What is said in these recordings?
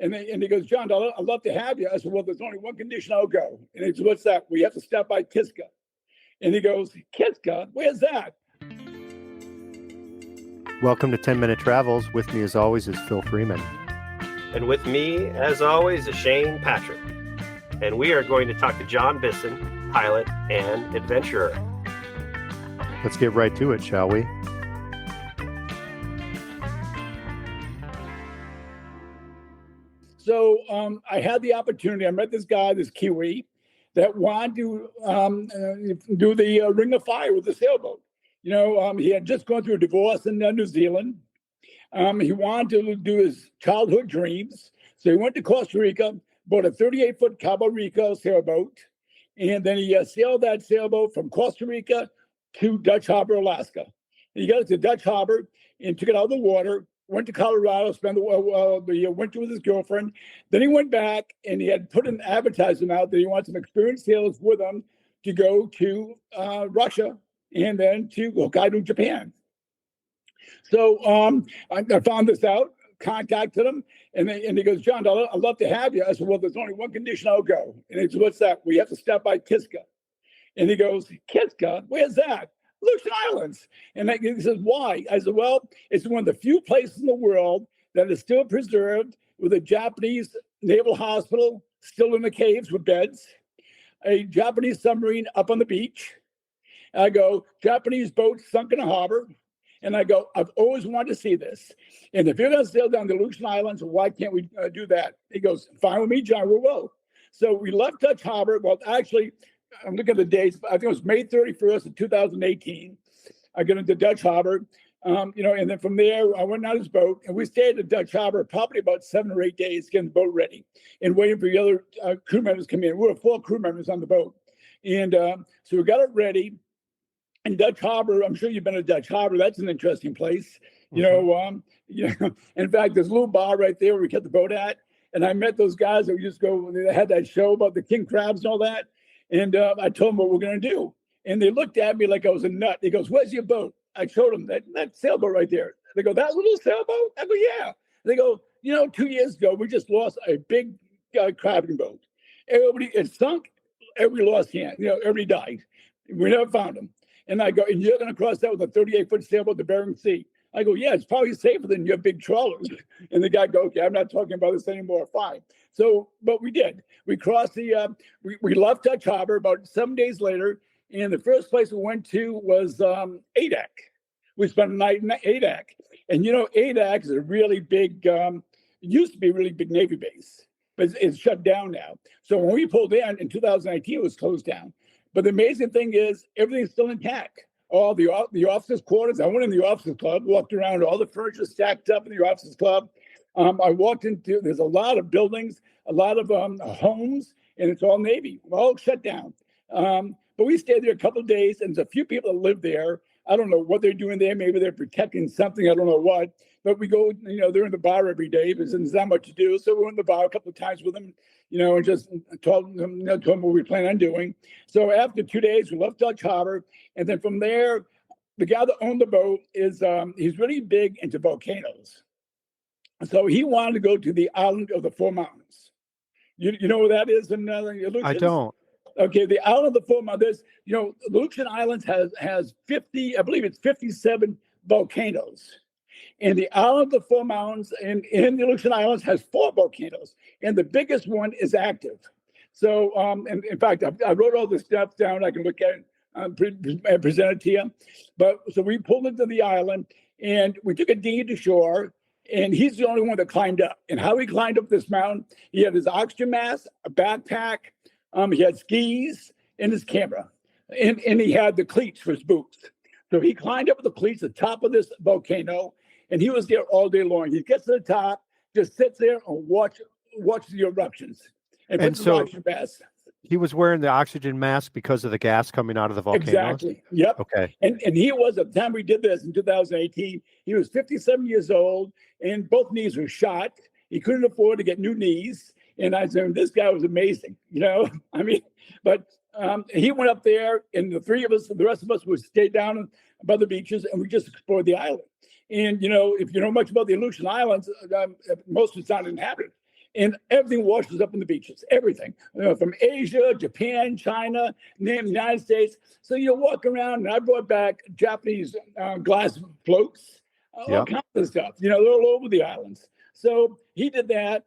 And he goes, John, I'd love to have you. I said, well, there's only one condition, I'll go. And he said, what's that? We have to stop by Kiska. And he goes, Kiska? Where's that? Welcome to 10-Minute Travels. With me, as always, is Phil Freeman. And with me, as always, is Shane Patrick. And we are going to talk to Jon Bisson, pilot and adventurer. Let's get right to it, shall we? So I had the opportunity. I met this guy, this Kiwi, that wanted to do the Ring of Fire with the sailboat. You know, he had just gone through a divorce in New Zealand. He wanted to do his childhood dreams. So he went to Costa Rica, bought a 38-foot Cabo Rico sailboat, and then he sailed that sailboat from Costa Rica to Dutch Harbor, Alaska. And he got to Dutch Harbor and took it out of the water, went to Colorado, spent the winter with his girlfriend. Then he went back and he had put an advertisement out that he wanted some experienced sailors with him to go to Russia and then to Hokkaido, Japan. So I found this out, contacted him, and he goes, John, I'd love to have you. I said, well, there's only one condition, I'll go. And he said, what's that? We have to stop by Kiska. And he goes, Kiska? Where's that? Aleutian Islands. And he says, why? I said, well, it's one of the few places in the world that is still preserved with a Japanese naval hospital still in the caves with beds, a Japanese submarine up on the beach. I go, Japanese boat sunk in a harbor. And I go, I've always wanted to see this. And if you're going to sail down the Aleutian Islands, why can't we do that? He goes, fine with me, John, we will. So we left Dutch Harbor. Well, actually, I'm looking at the dates. I think it was May 31st of 2018. I got into Dutch Harbor, and then from there, I went on his boat, and we stayed at Dutch Harbor probably about 7 or 8 days, getting the boat ready and waiting for the other crew members to come in. We were 4 crew members on the boat. And so we got it ready. And Dutch Harbor, I'm sure you've been to Dutch Harbor. That's an interesting place. In fact, there's a little bar right there where we kept the boat at. And I met those guys that they had that show about the king crabs and all that. And I told them what we're going to do. And they looked at me like I was a nut. He goes, where's your boat? I showed them that sailboat right there. They go, that little sailboat? I go, yeah. They go, 2 years ago, we just lost a big crabbing boat. It sunk. Everybody lost hand. Everybody died. We never found them. And I go, and you're going to cross that with a 38-foot sailboat to Bering Sea. I go, yeah, it's probably safer than your big trawlers. And the guy goes, okay, I'm not talking about this anymore. Fine. So, but we did. We crossed we left Dutch Harbor about 7 days later. And the first place we went to was Adak. We spent a night in Adak. And, Adak is a really big, it used to be a really big Navy base, but it's shut down now. So when we pulled in 2019, it was closed down. But the amazing thing is everything's still intact. All the officers' quarters. I went in the officers' club, walked around, all the furniture stacked up in the officers' club. I walked into, there's a lot of buildings, a lot of homes, and it's all Navy, all shut down. But we stayed there a couple of days, and there's a few people that live there. I don't know what they're doing there. Maybe they're protecting something. I don't know what. But we go, they're in the bar every day because there's not much to do. So we went in the bar a couple of times with them, and just told them what we plan on doing. So after 2 days, we left Dutch Harbor. And then from there, the guy that owned the boat he's really big into volcanoes. So he wanted to go to the island of the Four Mountains. You know where that is in Aleutian? I don't. Okay, the island of the Four Mountains. Aleutian Islands has 50, I believe it's 57 volcanoes. And the island of the Four Mountains in the Aleutian Islands has 4 volcanoes. And the biggest one is active. So, and in fact, I wrote all this stuff down. I can look at it, present it to you. But so we pulled into the island and we took a dinghy to shore. And he's the only one that climbed up. And how he climbed up this mountain, he had his oxygen mask, a backpack, he had skis, and his camera. And he had the cleats for his boots. So he climbed up the cleats at the top of this volcano, and he was there all day long. He gets to the top, just sits there and watches the eruptions. And so he was wearing the oxygen mask because of the gas coming out of the volcano? Exactly. Yep. Okay. And he was, at the time we did this in 2018, he was 57 years old, and both knees were shot. He couldn't afford to get new knees. And I said, this guy was amazing, but he went up there, and the rest of us would stay down by the beaches, and we just explored the island. And, if you know much about the Aleutian Islands, most of it's not inhabited. and everything washes up in the beaches, everything, from Asia, Japan, China, name the United States. So you walk around, and I brought back Japanese glass floats, all kinds of stuff. They're all over the islands. So he did that,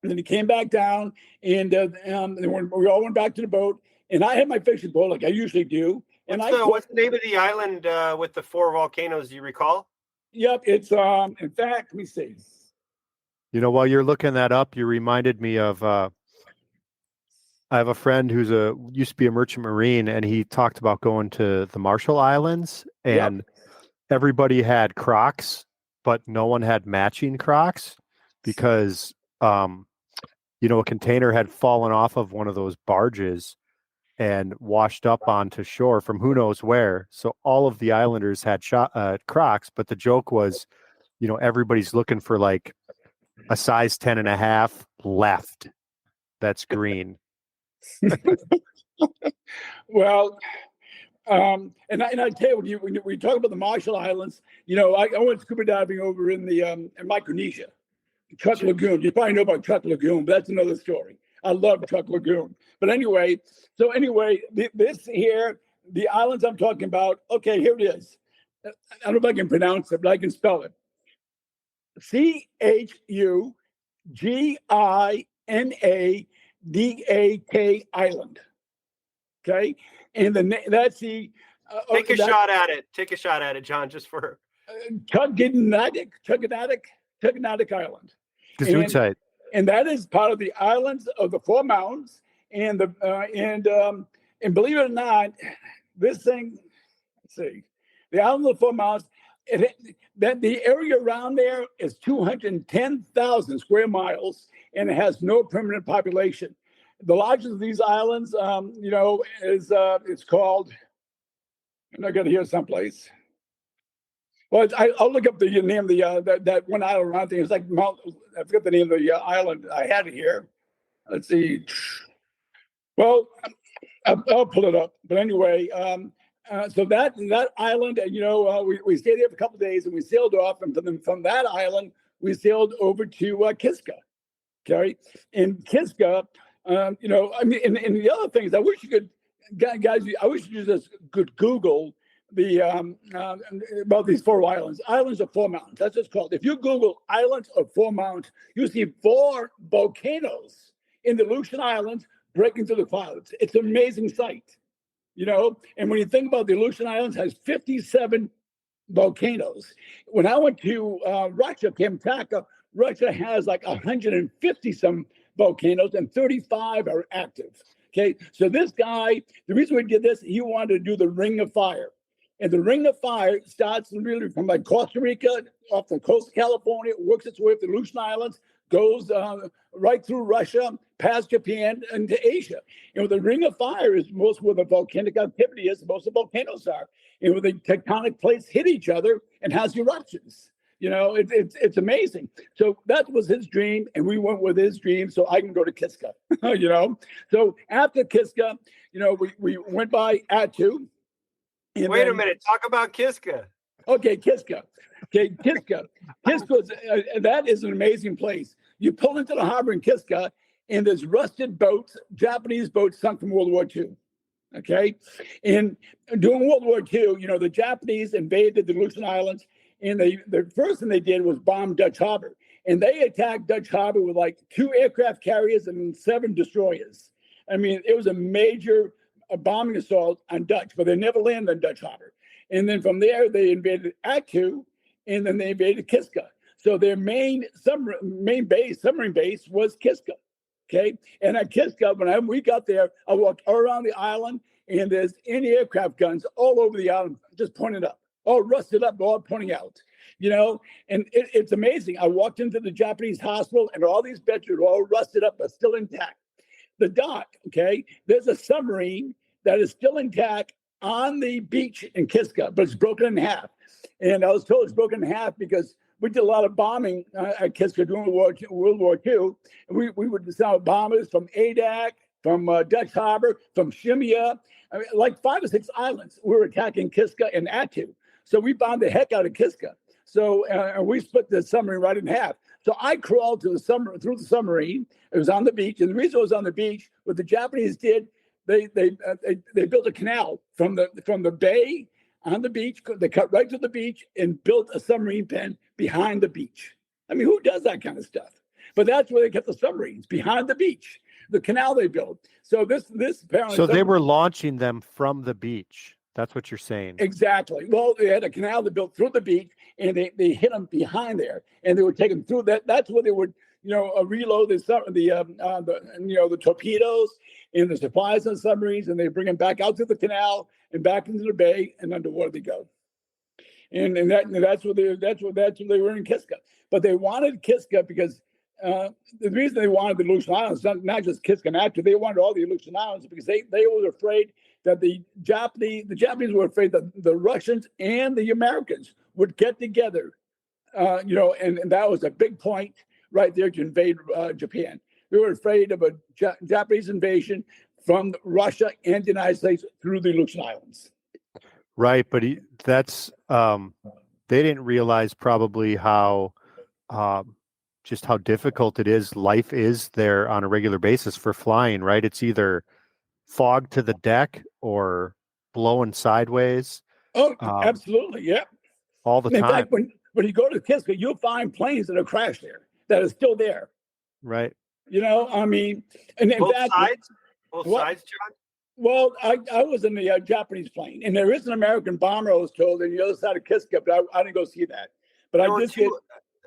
and then he came back down, and we all went back to the boat, and I had my fishing pole like I usually do. And what's the name of the island with the 4 volcanoes? Do you recall? Yep, it's in fact, let me see. While you're looking that up, you reminded me of I have a friend who's used to be a merchant marine, and he talked about going to the Marshall Islands, and everybody had Crocs, but no one had matching Crocs because a container had fallen off of one of those barges and washed up onto shore from who knows where. So all of the islanders had Crocs, but the joke was, everybody's looking for like a size 10.5 left. That's green. Well, and I tell you, when we talk about the Marshall Islands, I went scuba diving over in Micronesia, Chuck Lagoon. You probably know about Chuck Lagoon, but that's another story. I love Chuck Lagoon. But anyway, this here, the islands I'm talking about, okay, here it is. I don't know if I can pronounce it, but I can spell it. CHUGINADAK Island. Okay? And that's the... Take a shot at it. Take a shot at it, John, just for... Chuganatic Island. Gesundheit. And that is part of the islands of the Four Mountains, and and believe it or not, this thing. Let's see, the island of the Four Mountains. That the area around there is 210,000 square miles, and it has no permanent population. The largest of these islands, is it's called. And I got to hear someplace. Well, I'll look up the name of the that one island around there. It's like Mount. I forget the name of the island. I had it here. Let's see. Well, I'll pull it up. But anyway, so that island, we stayed there for a couple of days, and we sailed off, and from that island we sailed over to Kiska. Okay, in Kiska, and the other things, I wish you could, guys. I wish you just could Google the about these 4 islands of 4 mountains. That's what it's called. If you Google islands of 4 mountains, you see 4 volcanoes in the Aleutian Islands breaking through the clouds. It's an amazing sight, and when you think about the Aleutian Islands, has 57 volcanoes. When I went to Russia, Kamchatka, Russia has like 150 some volcanoes, and 35 are active. Okay, so this guy, the reason we did this, he wanted to do the Ring of Fire. And the Ring of Fire starts really from like Costa Rica, off the coast of California, works its way up the Aleutian Islands, goes right through Russia, past Japan, into Asia. And the Ring of Fire is most where the volcanic activity is, most of the volcanoes are. And where the tectonic plates hit each other and has eruptions. It's amazing. So that was his dream, and we went with his dream so I can go to Kiska. So after Kiska, we went by Attu. Wait a minute. Talk about Kiska. Okay, Kiska. That is an amazing place. You pull into the harbor in Kiska, and there's rusted boats, Japanese boats sunk from World War II. Okay? And during World War II, the Japanese invaded the Aleutian Islands, and the first thing they did was bomb Dutch Harbor. And they attacked Dutch Harbor with like 2 aircraft carriers and 7 destroyers. I mean, it was a major bombing assault on Dutch, but they never landed on Dutch Harbor. And then from there, they invaded Attu, and then they invaded Kiska. So their main submarine base was Kiska. Okay, and at Kiska, when we got there, I walked all around the island, and there's anti-aircraft guns all over the island, just pointed up, all rusted up, all pointing out. And it's amazing. I walked into the Japanese hospital, and all these beds are all rusted up, but still intact. The dock, okay, there's a submarine that is still intact on the beach in Kiska, but it's broken in half. And I was told it's broken in half because we did a lot of bombing at Kiska during World War II. And we would send bombers from Adak, from Dutch Harbor, from Shimia, like 5 or 6 islands. We were attacking Kiska and Attu. So we bombed the heck out of Kiska. So we split the submarine right in half. So I crawled through the submarine. It was on the beach, and the reason it was on the beach, what the Japanese did, they built a canal from the bay on the beach. They cut right to the beach and built a submarine pen behind the beach. I mean, who does that kind of stuff? But that's where they kept the submarines, behind the beach, the canal they built. So this apparently. So they were launching them from the beach. That's what you're saying. Exactly. Well, they had a canal they built through the beach, and they hit them behind there, and they were taken through that. That's where they would, reload the torpedoes and the supplies on submarines, and they bring them back out to the canal and back into the bay, and underwater they go. And that's where they were in Kiska. But they wanted Kiska because the reason they wanted the Aleutian Islands, not just Kiska and Adak, they wanted all the Aleutian Islands because they were afraid that the Japanese were afraid that the Russians and the Americans would get together, and that was a big point right there to invade Japan. They were afraid of a Japanese invasion from Russia and the United States through the Aleutian Islands. Right, but they didn't realize probably how just how difficult it is. Life is there on a regular basis for flying, right? It's either fog to the deck or blowing sideways. Oh, absolutely, yeah. All the time. In fact, when you go to Kiska, you'll find planes that have crashed there that are still there. Right. I mean, and in both fact, sides, John. Well, I was in the Japanese plane, and there is an American bomber, I was told, on the other side of Kiska, but I didn't go see that. But I did see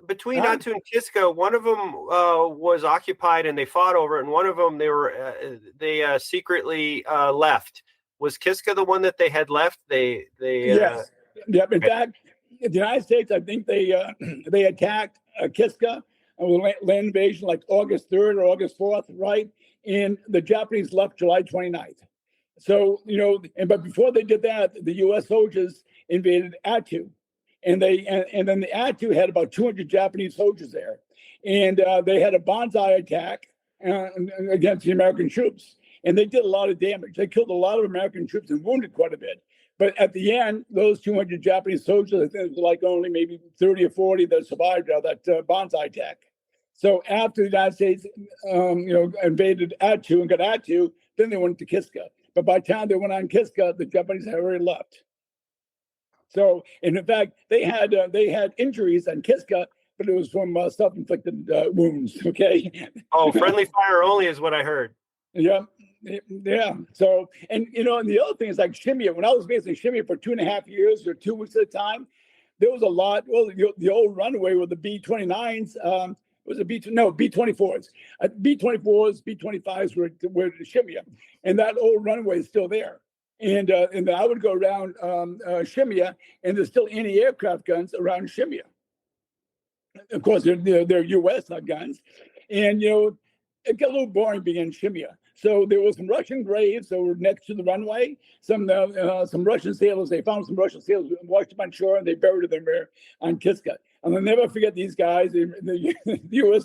between Adak and Kiska, one of them was occupied and they fought over it, and one of them they secretly left. Was Kiska the one that they had left? Yes. Yep. In fact, the United States, I think they attacked Kiska with land invasion like August 3rd or August 4th, right? And the Japanese left July 29th. So, but before they did that, the U.S. soldiers invaded Adak. And then the Adak had about 200 Japanese soldiers there. And they had a banzai attack against the American troops. And they did a lot of damage. They killed a lot of American troops and wounded quite a bit. But at the end, those 200 Japanese soldiers, I think it was like only maybe 30 or 40 that survived that banzai attack. So after the United States, invaded Adak and got Adak, then they went to Kiska. But by the time they went on Kiska, the Japanese had already left. So, and in fact, they had injuries on Kiska, but it was from self-inflicted wounds. Okay. Oh, friendly fire only is what I heard. Yeah. So, and the other thing is like Shimia. When I was basically Shimia for 2.5 years or 2 weeks at a time, there was a lot. Well, the old runway with the B-29s. Was a B-24s. B-24s, B-25s were Shimia, and that old runway is still there. And I would go around Shimia, and there's still anti-aircraft guns around Shimia. Of course, they're U.S. guns, and it got a little boring being in Shimia. So there were some Russian graves that were next to the runway. Some Russian sailors. They found some Russian sailors washed up on shore, and they buried them there on Kiska. And I'll never forget these guys. The U.S.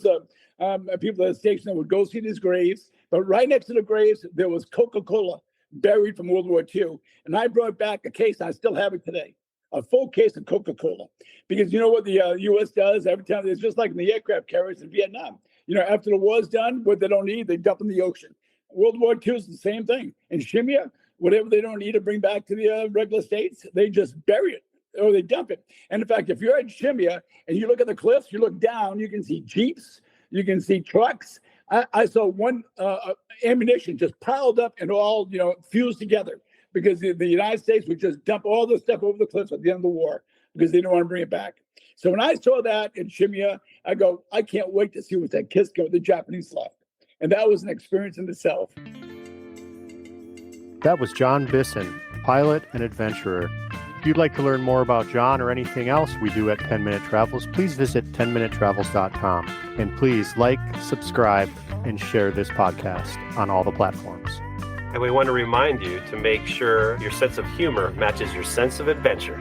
People that stationed there would go see these graves. But right next to the graves, there was Coca-Cola buried from World War II. And I brought back a case, I still have it today, a full case of Coca-Cola. Because you know what the U.S. does every time? It's just like in the aircraft carriers in Vietnam. After the war's done, what they don't need, they dump in the ocean. World War II is the same thing. In Shimia, whatever they don't need to bring back to the regular states, they just bury it or they dump it. And in fact, if you're at Shimia and you look at the cliffs, you look down, you can see Jeeps, you can see trucks. I saw one ammunition just piled up and all, fused together because the United States would just dump all this stuff over the cliffs at the end of the war because they didn't want to bring it back. So when I saw that in Shimia, I go, I can't wait to see what's at Kiska with the Japanese left. And that was an experience in itself. That was Jon Bisson, pilot and adventurer. If you'd like to learn more about Jon or anything else we do at 10 Minute Travels, please visit 10minutetravels.com. And please like, subscribe, and share this podcast on all the platforms. And we want to remind you to make sure your sense of humor matches your sense of adventure.